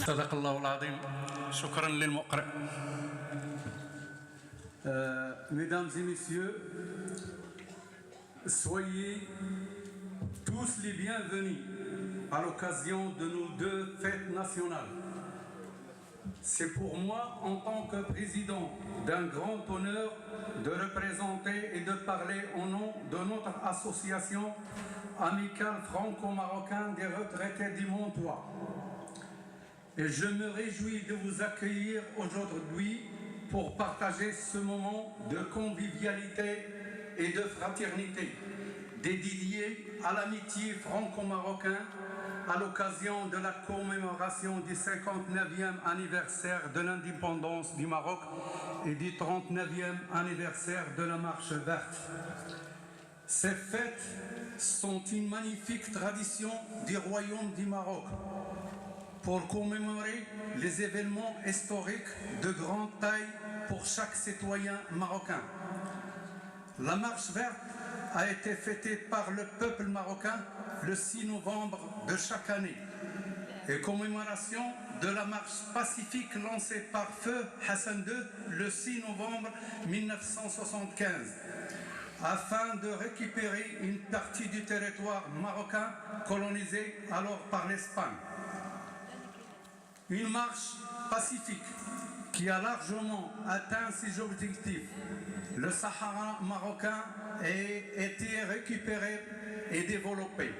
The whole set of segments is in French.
صدق الله العظيم. شكرا للمقرئ. Mesdames et messieurs, soyez tous les bienvenus à l'occasion de nos deux fêtes nationales. C'est pour moi, en tant que président, d'un grand honneur de représenter et de parler au nom de notre association amicale franco-marocaine des retraités du Montois. Et je me réjouis de vous accueillir aujourd'hui pour partager ce moment de convivialité et de fraternité dédié à l'amitié franco-marocaine à l'occasion de la commémoration du 59e anniversaire de l'indépendance du Maroc et du 39e anniversaire de la Marche verte. Ces fêtes sont une magnifique tradition du Royaume du Maroc pour commémorer les événements historiques de grande taille pour chaque citoyen marocain. La Marche verte a été fêtée par le peuple marocain le 6 novembre de chaque année et commémoration de la marche pacifique lancée par feu Hassan II le 6 novembre 1975 afin de récupérer une partie du territoire marocain colonisé alors par l'Espagne. Une marche pacifique qui a largement atteint ses objectifs. Le Sahara marocain a été récupéré et développé.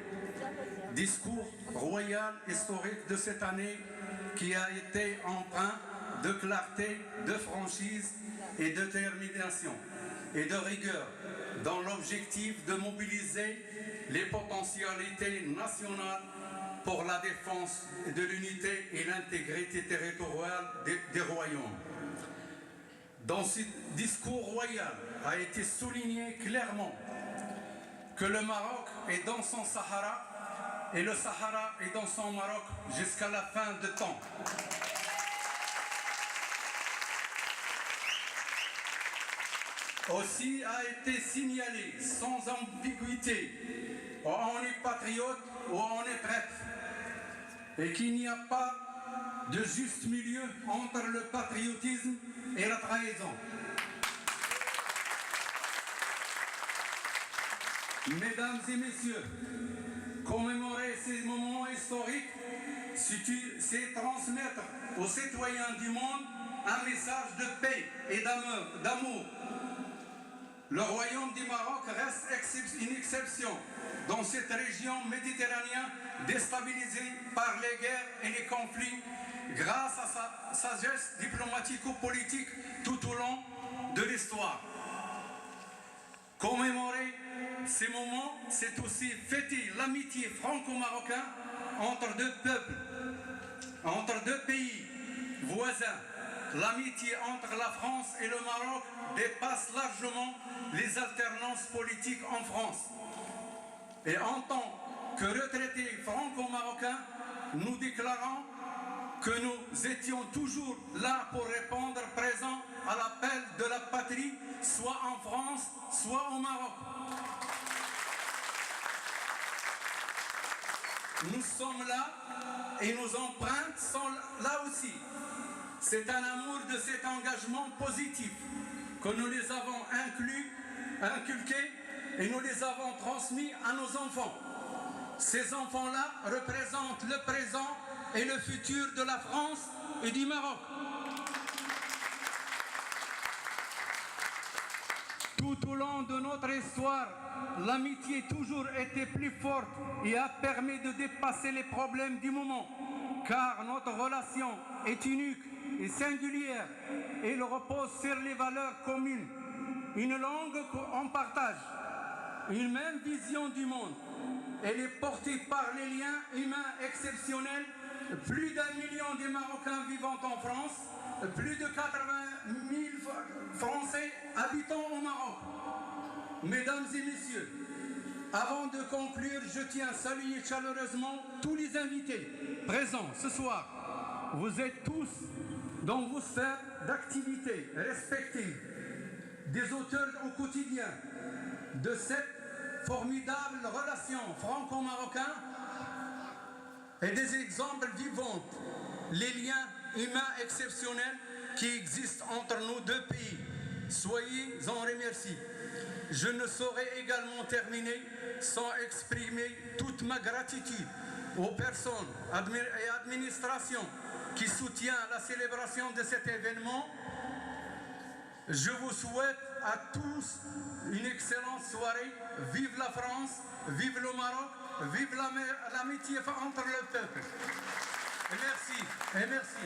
Discours royal historique de cette année qui a été empreint de clarté, de franchise et de détermination et de rigueur dans l'objectif de mobiliser les potentialités nationales pour la défense de l'unité et l'intégrité territoriale des royaumes. Dans ce discours royal a été souligné clairement que le Maroc est dans son Sahara et le Sahara est dans son Maroc jusqu'à la fin de temps. Aussi a été signalé sans ambiguïté, on est patriote ou on est traître, et qu'il n'y a pas de juste milieu entre le patriotisme et la trahison. Mesdames et messieurs, commémorer ces moments historiques, c'est transmettre aux citoyens du monde un message de paix et d'amour. Le royaume du Maroc reste une exception dans cette région méditerranéenne déstabilisée par les guerres et les conflits grâce à sa sagesse diplomatico-politique tout au long de l'histoire. Commémorer ces moments, c'est aussi fêter l'amitié franco-marocaine entre deux peuples, entre deux pays voisins. L'amitié entre la France et le Maroc dépasse largement les alternances politiques en France. Et en tant que retraités franco-marocains, nous déclarons que nous étions toujours là pour répondre présent à l'appel de la patrie, soit en France, soit au Maroc. Nous sommes là et nos empreintes sont là aussi. C'est un amour de cet engagement positif que nous les avons inculqués et nous les avons transmis à nos enfants. Ces enfants-là représentent le présent et le futur de la France et du Maroc. Tout au long de notre histoire, l'amitié a toujours été plus forte et a permis de dépasser les problèmes du moment, car notre relation est unique et singulière et elle repose sur les valeurs communes, une langue qu'on partage, une même vision du monde. Elle est portée par les liens humains exceptionnels, plus d'1 million de Marocains vivant en France, plus de 80 000 Français habitant au Maroc. Mesdames et messieurs, avant de conclure, je tiens à saluer chaleureusement tous les invités présents ce soir. Vous êtes tous dans vos sphères d'activité respectives, des auteurs au quotidien de cette formidable relation franco-marocaine et des exemples vivants les liens humains exceptionnels qui existent entre nos deux pays. Soyez-en remerciés. Je ne saurais également terminer sans exprimer toute ma gratitude aux personnes et administrations qui soutiennent la célébration de cet événement. Je vous souhaite à tous une excellente soirée. Vive la France, vive le Maroc, vive l'amitié entre le peuple. Et merci.